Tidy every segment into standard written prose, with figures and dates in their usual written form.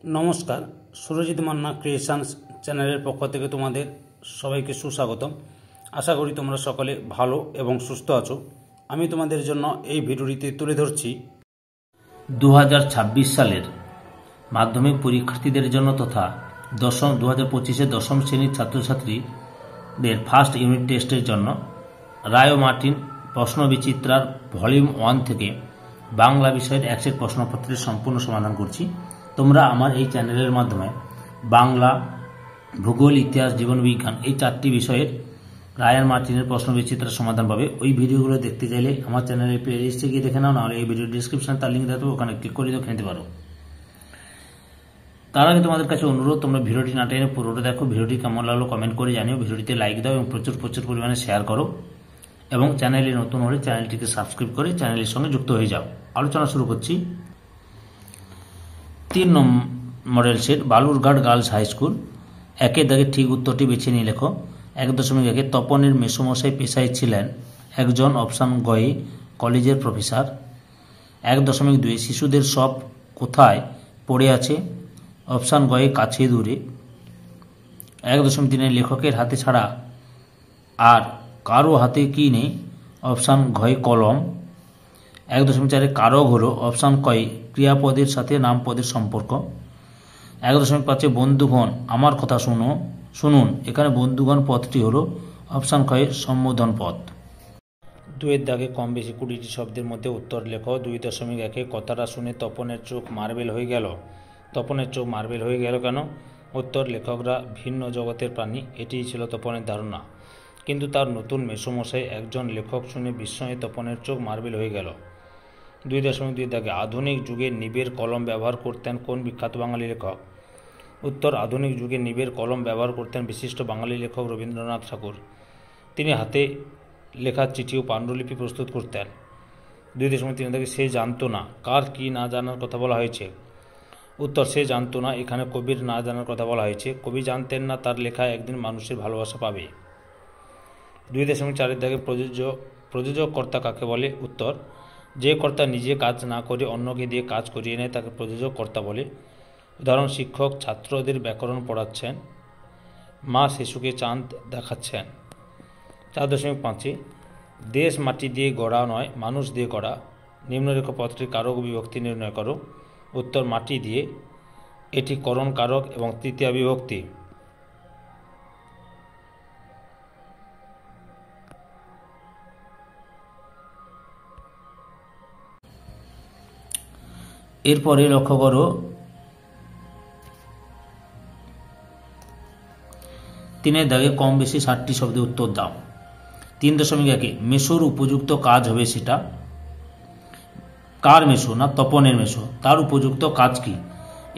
নমস্কার, সুরজিৎ মান্না ক্রিয়েশনস চ্যানেলের পক্ষ থেকে তোমাদের সবাইকে সুস্বাগতম। আশা করি তোমরা সকলে ভালো এবং সুস্থ আছো। আমি তোমাদের জন্য এই ভিডিওটিতে তুলে ধরছি 2026 সালের মাধ্যমিক পরীক্ষার্থীদের জন্য তথা 2025-এ দশম শ্রেণীর ছাত্রছাত্রীদের ফার্স্ট ইউনিট টেস্টের জন্য রায় ও মার্টিন প্রশ্নবিচিত্রার ভলিউম 1 থেকে বাংলা বিষয়ের এক সেট প্রশ্নপত্রের সম্পূর্ণ সমাধান করছি। তোমরা আমার এই চ্যানেলের মাধ্যমে বাংলা, ভূগোল, ইতিহাস, জীবনবিজ্ঞান এই 4টি বিষয়ের রায় আর মার্টিনের প্রশ্নবিচিত্রার সমাধান পাবে। ওই ভিডিওগুলো দেখতে চাইলে আমার চ্যানেলের প্লেলিস্টে গিয়ে দেখে নাও, নাহলে এই ভিডিও ডিসক্রিপশনে তার লিঙ্ক দেওয়া, ওখানে ক্লিক করে দেখে নিতে পারো। তার আগে তোমাদের কাছে অনুরোধ, তোমরা ভিডিওটি না টেনে পুরোটা দেখো। ভিডিওটি কেমন লাগলো কমেন্ট করে জানিও, ভিডিওটিতে লাইক দাও এবং প্রচুর পরিমাণে শেয়ার করো, এবং চ্যানেলে নতুন হলে চ্যানেলটিকে সাবস্ক্রাইব করে চ্যানেলের সঙ্গে যুক্ত হয়ে যাও। আলোচনা শুরু করছি। 3 model set Balurghat girls high school. একের দাগে ঠিক উত্তরটি বেছে নিয়ে লেখো। 1.1 তপনের মেসোমশাই পেশায় ছিলেন একজন, অপশান গয়ে কলেজের প্রফেসর। 1.2 শিশুদের সব কোথায় পড়ে আছে, অপশান গয়ে কাছে দূরে। 1.3 লেখকের হাতে ছাড়া আর কারো হাতে কি নেই, অপশান ঘয় কলম। 1.4 কারক হলো, অপশান কয় ক্রিয়াপদের সাথে নামপদের সম্পর্ক। 1.5 বন্ধুগণ আমার কথা শুনুন, এখানে বন্ধুগণ পদটি হলো, অপশান কয় সম্বোধন পদ। 2-এর দাগে কম বেশি 20টি শব্দের মধ্যে উত্তর লেখো। 2.1 কথাটা শুনে তপনের চোখ মার্বেল হয়ে গেল। তপনের চোখ মার্বেল হয়ে গেল কেন? উত্তর, লেখকরা ভিন্ন জগতের প্রাণী, এটিই ছিল তপনের ধারণা। কিন্তু তার নতুন মেসোমশাই একজন লেখক শুনে বিস্ময়ে তপনের চোখ মার্বেল হয়ে গেল। 2.2 দাগে আধুনিক যুগে নিবের কলম ব্যবহার করতেন কোন বিখ্যাত বাঙালি লেখক? উত্তর, আধুনিক যুগে নিবের কলম ব্যবহার করতেন বিশিষ্ট বাঙালি লেখক রবীন্দ্রনাথ ঠাকুর। তিনি হাতে লেখা চিঠি ও পাণ্ডুলিপি প্রস্তুত করতেন। 2.3 দাগে সে জানতো না, কার কি না জানার কথা বলা হয়েছে? উত্তর, সে জানতো না, এখানে কবির না জানার কথা বলা হয়েছে। কবি জানতেন না তার লেখা একদিন মানুষের ভালোবাসা পাবে। 2.4 দাগে প্রযোজক কর্তা কাকে বলে? উত্তর, যে কর্তা নিজে কাজ না করে অন্যকে দিয়ে কাজ করিয়ে নেয় তাকে প্রযোজক কর্তা বলে। উদাহরণ, শিক্ষক ছাত্রদের ব্যাকরণ পড়াচ্ছেন, মা শিশুকে চাঁদ দেখাচ্ছেন। 4.5 দেশ মাটি দিয়ে গড়া নয়, মানুষ দিয়ে গড়া। নিম্নরেখ পদটির কারক বিভক্তি নির্ণয় করো। উত্তর, মাটি দিয়ে, এটি করণ কারক এবং তৃতীয়া বিভক্তি। এরপরে লক্ষ্য করো 3-এর দাগে কম বেশি 60টি শব্দের উত্তর দাও। 3.1 মেসোর উপযুক্ত কাজ হবে সেটা। কার মেসো? না তপনের মেসো। তার উপযুক্ত কাজ কি?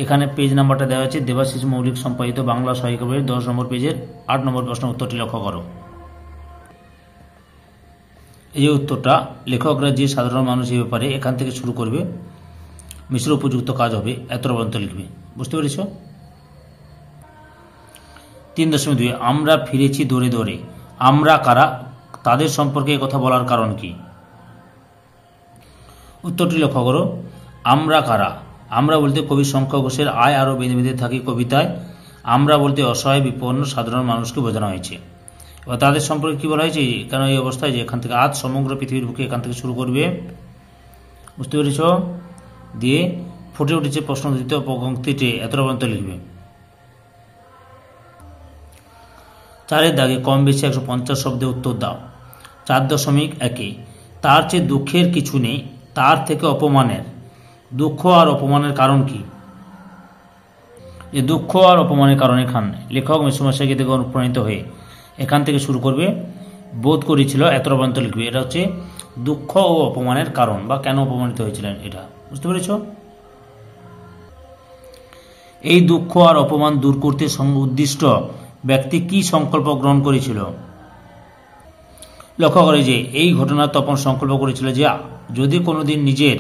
এখানে পেজ নাম্বারটা দেওয়া আছে, দেবাশিস মৌলিক সম্পাদিত বাংলা সহায়িকা বইয়ের 10 নম্বর পেজের 8 নম্বর প্রশ্ন উত্তরটি লক্ষ্য করো। এই উত্তরটা, লেখকরা যে সাধারণ মানুষ এই ব্যাপারে এখান থেকে শুরু করবে। মিশ্র উপযুক্ত কাজ হবে, এত পর্যন্ত লিখবে। বুঝতে পেরেছ? 3.2 আমরা ফিরেছি দৌড়ে দৌড়ে। আমরা কারা? তাদের সম্পর্কে কথা বলার কারণ কি? উত্তরটি লক্ষ্য করো। আমরা কারা? আমরা বলতে কবি শঙ্খ ঘোষের আয় আরও বেঁধে বেঁধে থাকি কবিতায় আমরা বলতে অসহায় বিপন্ন সাধারণ মানুষকে বোঝানো হয়েছে। এবার তাদের সম্পর্কে কী বলা হয়েছে? কেন এই অবস্থায় যে এখান থেকে আজ সমগ্র পৃথিবীর বুকে এখান থেকে শুরু করবে। বুঝতে পেরেছ? দিয়ে ফুটে উঠেছে প্রশ্ন দ্বিতীয় পঙ্ক্তিতে, এত পর্যন্ত লিখবে। 4-এর দাগে কম বেশি 150 শব্দে উত্তর দাও। 4.1 তার চেয়ে দুঃখের কিছু নেই, তার থেকে অপমানের। দুঃখ আর অপমানের কারণ কি? এই দুঃখ আর অপমানের কারণ এখানে লেখক মেসোমশাইকে থেকে অনুপ্রাণিত হয়ে এখান থেকে শুরু করবে, বোধ করেছিল, এত পর্যন্ত লিখবে। এটা হচ্ছে দুঃখ ও অপমানের কারণ, বা কেন অপমানিত হয়েছিলেন এটা। বুঝতে পেরেছ? এই দুঃখ আর অপমান দূর করতে উদ্দিষ্ট ব্যক্তি কি সংকল্প গ্রহণ করেছিল? লক্ষ্য করে যে এই ঘটনা তপন সংকল্প করেছিল যে যদি কোনোদিন নিজের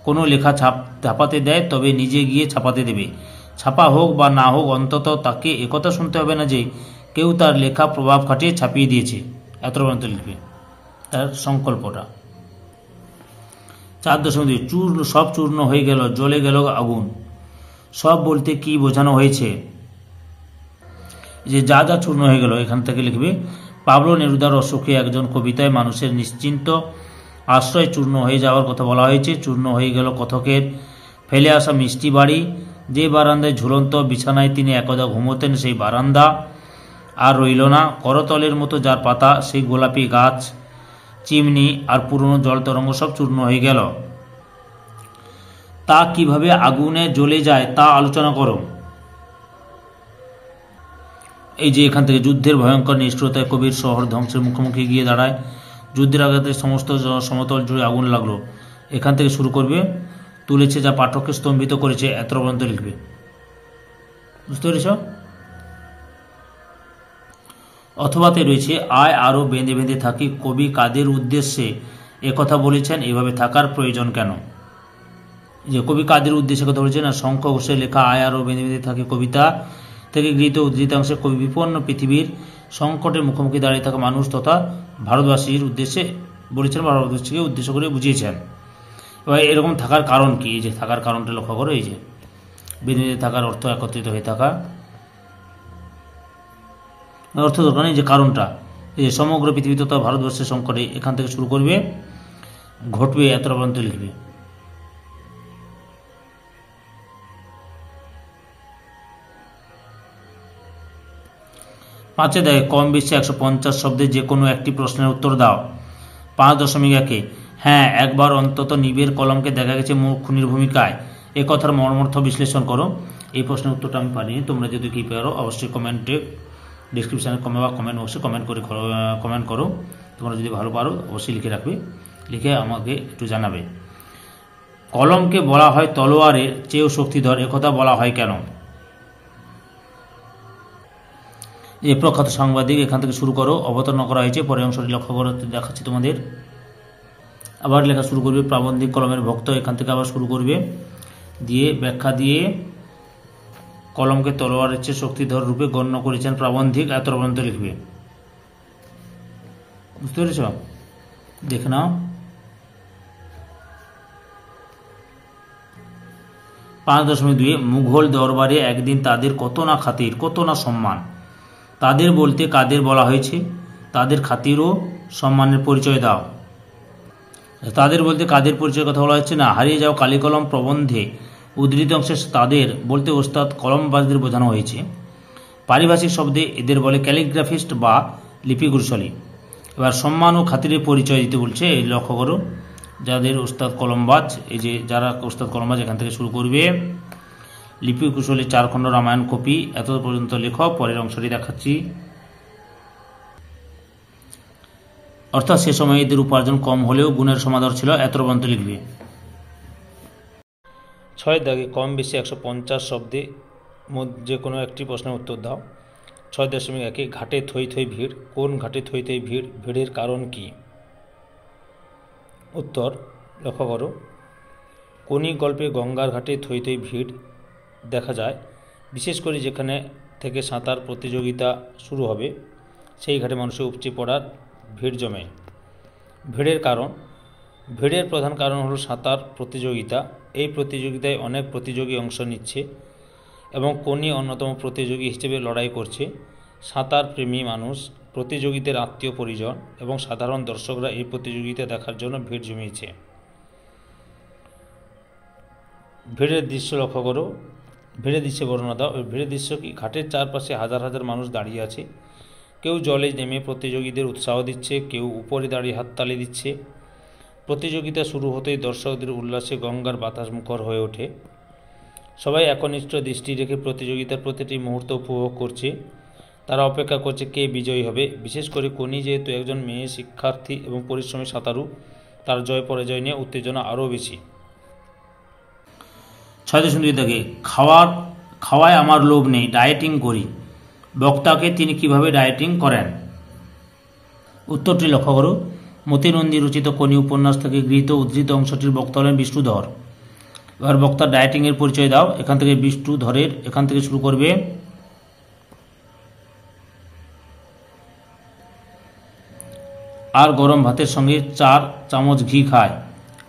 কোনো লেখা ছাপাতে দেয় তবে নিজে গিয়ে ছাপাতে দেবে। ছাপা হোক বা না হোক, অন্তত তাকে একথা শুনতে হবে না যে কেউ তার লেখা প্রভাব খাটিয়ে ছাপিয়ে দিয়েছে। এত পর্যন্ত লিখবে তার সংকল্পটা। 4.2 সব চূর্ণ হয়ে গেল, জ্বলে গেল আগুন। সব বলতে কি বোঝানো হয়েছে? যে যা যা চূর্ণ হয়ে গেল, এখান থেকে লিখবে পাবলো নেরুদার অসুখে একজন কবিতায় মানুষের নিশ্চিন্ত আশ্রয় চূর্ণ হয়ে যাওয়ার কথা বলা হয়েছে। চূর্ণ হয়ে গেল কথকের ফেলে আসা মিষ্টি বাড়ি, যে বারান্দায় ঝুলন্ত বিছানায় তিনি একদা ঘুমোতেন সেই বারান্দা আর রইল না। করতলের মতো যার পাতা, সেই গোলাপি গাছ, চিমনি আর পুরনো জল তরঙ্গ সব চূর্ণ হয়ে গেল। তা কিভাবে আগুনে জ্বলে যায় তা আলোচনা করো। এই যে এখান থেকে যুদ্ধের ভয়ঙ্কর নিষ্ঠুরতায় কবির শহর ধ্বংসের মুখোমুখি গিয়ে দাঁড়ায়, যুদ্ধের আঘাতে সমস্ত সমতল জুড়ে আগুন লাগলো, এখান থেকে শুরু করবে। তুলেছে যা পাঠককে স্তম্ভিত করেছে, এত পর্যন্ত লিখবে। বুঝতে পেরেছ? অথবাতে রয়েছে আয় আরও বেঁধে বেঁধে থাকি, কবি কাদের উদ্দেশ্যে একথা বলেছেন, এভাবে থাকার প্রয়োজন কেন? যে কবি কাদের উদ্দেশ্যে কথা বলেছেন, আর শঙ্খ ঘোষের লেখা আয় আরও বেঁধে বেঁধে থাকি কবিতা থেকে গৃহীত উদ্ধৃতাংশে কবি বিপন্ন পৃথিবীর সংকটের মুখোমুখি দাঁড়িয়ে থাকা মানুষ তথা ভারতবাসীর উদ্দেশ্যে বলেছেন, ভারতবাসীকে উদ্দেশ্য করে বুঝিয়েছেন। এবার এরকম থাকার কারণ কি? এই যে থাকার কারণটা লক্ষ্য করো। এই যে বেঁধে বেঁধে থাকার অর্থ একত্রিত হয়ে থাকা, অর্থ দরকার নেই, যে কারণটা এই যে সমগ্র পৃথিবী তথা ভারতবর্ষের সংকটে, এখান থেকে শুরু করবে, ঘটবে, এতটা পর্যন্ত লিখবে। পাঁচে দেখে কম বেশি 150 শব্দে যে কোনো একটি প্রশ্নের উত্তর দাও। 5.1 হ্যাঁ, একবার অন্তত নিবের কলমকে দেখা গেছে খুনির ভূমিকায়, এ কথার মর্মার্থ বিশ্লেষণ করো। এই প্রশ্নের উত্তরটা আমি পারিনি, তোমরা যদি কি পারো অবশ্যই কমেন্টে, ডিসক্রিপশানে বা কমেন্ট বক্সে কমেন্ট করো। তোমরা যদি ভালো পারো অবশ্যই লিখে রাখবে, লিখে আমাকে একটু জানাবে। কলমকে বলা হয় তলোয়ারের চেয়েও শক্তিধর, একথা বলা হয় কেন? যে প্রখ্যাত সাংবাদিক, এখান থেকে শুরু করো, অবতারণা করা হয়েছে, পরে অংশটি লক্ষ্য করে দেখাচ্ছি তোমাদের। আবার লেখা শুরু করবে, প্রাবন্ধিক কলমের ভক্ত, এখান থেকে আবার শুরু করবে, দিয়ে ব্যাখ্যা দিয়ে কলমকে তলোয়ারের চেয়ে শক্তিধর রূপে গণ্য করেছেন প্রাবন্ধিক, এত পর্যন্ত লিখবে। বুঝতে পেরেছ? দেখে নাও। 5.2 মুঘল দরবারে একদিন তাদের কত না খাতির, কত না সম্মান। তাদের বলতে কাদের বলা হয়েছে? তাদের খাতির ও সম্মানের পরিচয় দাও। তাদের বলতে কাদের পরিচয়ের কথা বলা হচ্ছে না। হারিয়ে যাও কালিকলম প্রবন্ধে উদ্ধৃত অংশে তাদের বলতে ওস্তাদ কলমবাজদের বোঝানো হয়েছে। পারিভাষিক শব্দে এদের বলে ক্যালিগ্রাফিস্ট বা লিপিকুশলী। এবার সম্মান ও খাতিরের পরিচয় দিতে বলছে, এই লক্ষ্য করো, যাদের ওস্তাদ কলমবাজ, এই যে যারা ওস্তাদ কলমবাজ, এখান থেকে শুরু করবে। লিপিকুশলী 4 খণ্ড রামায়ণ কপি, এত পর্যন্ত লেখো, পরের অংশটি দেখাচ্ছি। অর্থাৎ সে সময় এদের উপার্জন কম হলেও গুণের সমাদর ছিল, এত পর্যন্ত লিখবে। 6 দাগে কম বেশি 150 শব্দে যে কোনো একটি প্রশ্নের উত্তর দাও। 6.1 ঘাটে থই থই ভিড়, কোন ঘাটে থই থই ভিড়, ভিড়ের কারণ কি? উত্তর লক্ষ্য করো, কোনি গল্পে গঙ্গার ঘাটে থই থই ভিড় দেখা যায়, বিশেষ করে যেখানে থেকে সাঁতার প্রতিযোগিতা শুরু হবে সেই ঘাটে মানুষের উপচে পড়ার ভিড় জমে। ভিড়ের কারণ, ভিড়ের প্রধান কারণ হলো সাঁতার প্রতিযোগিতা। এই প্রতিযোগিতায় অনেক প্রতিযোগী অংশ নিচ্ছে এবং কোনি অন্যতম প্রতিযোগী হিসেবে লড়াই করছে। সাঁতার প্রেমী মানুষ, প্রতিযোগীদের আত্মীয় পরিজন এবং সাধারণ দর্শকরা এই প্রতিযোগিতা দেখার জন্য ভিড় জমিয়েছে। ভিড়ের দৃশ্য লক্ষ্য করো, ভিড়ের দৃশ্যে বর্ণনা দাও। ভিড়ের দৃশ্য কি? ঘাটের চারপাশে হাজার হাজার মানুষ দাঁড়িয়ে আছে, কেউ জলে নেমে প্রতিযোগীদের উৎসাহ দিচ্ছে, কেউ উপরে দাঁড়িয়ে হাততালি দিচ্ছে। প্রতিযোগিতা শুরু হতেই দর্শকদের উল্লাসে গঙ্গার বাতাস মুখর হয়ে ওঠে। সবাই একনিষ্ঠ দৃষ্টি রেখে প্রতিযোগিতার প্রতিটি মুহূর্ত উপভোগ করছে। তারা অপেক্ষা করছে কে বিজয়ী হবে। বিশেষ করে কোনি যেহেতু একজন মেয়ে শিক্ষার্থী এবং পরিশ্রমী সাঁতারু, তার জয় পরাজয় নিয়ে উত্তেজনা আরও বেশি। 6.2 দাগে খাওয়ায় আমার লোভ নেই, ডায়েটিং করি। বক্তাকে তিনি কিভাবে ডায়েটিং করেন? উত্তরটি লক্ষ্য করো, মতিনন্দী রচিত কোনি উপন্যাস থেকে গৃহীত উদ্ধৃত অংশটির বক্তা হলেন বিষ্ণুধর। এবার বক্তার ডায়েটিংয়ের পরিচয় দাও। এখান থেকে বিষ্ণুধরের, এখান থেকে শুরু করবে। আর গরম ভাতের সঙ্গে 4 চামচ ঘি খায়,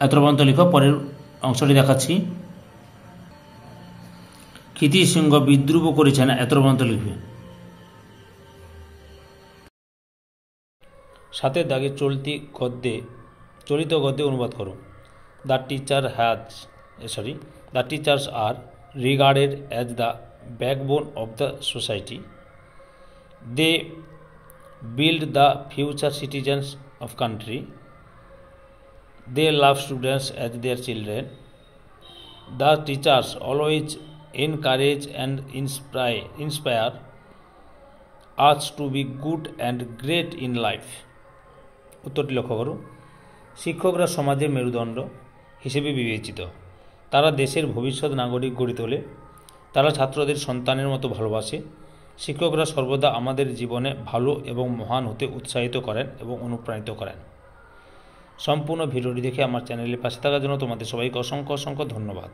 এত পর্যন্ত লিখো, পরের অংশটি দেখাচ্ছি। ক্ষিতি সিংহ বিদ্রুপ করেছেন, এত পর্যন্ত লিখবে। 7 দাগে চলিত গদ্যে অনুবাদ করো। The teachers are regarded as the backbone of the society. They build the future citizens of country. They love students as their children. The teachers always encourage and inspire us to be good and great in life. উত্তরটি লক্ষ্য করো। শিক্ষকরা সমাজের মেরুদণ্ড হিসেবে বিবেচিত। তারা দেশের ভবিষ্যৎ নাগরিক গড়ে তোলে। তারা ছাত্রদের সন্তানের মতো ভালোবাসে। শিক্ষকরা সর্বদা আমাদের জীবনে ভালো এবং মহান হতে উৎসাহিত করেন এবং অনুপ্রাণিত করেন। সম্পূর্ণ ভিডিওটি দেখে আমার চ্যানেলের পাশে থাকার জন্য তোমাদের সবাইকে অসংখ্য ধন্যবাদ।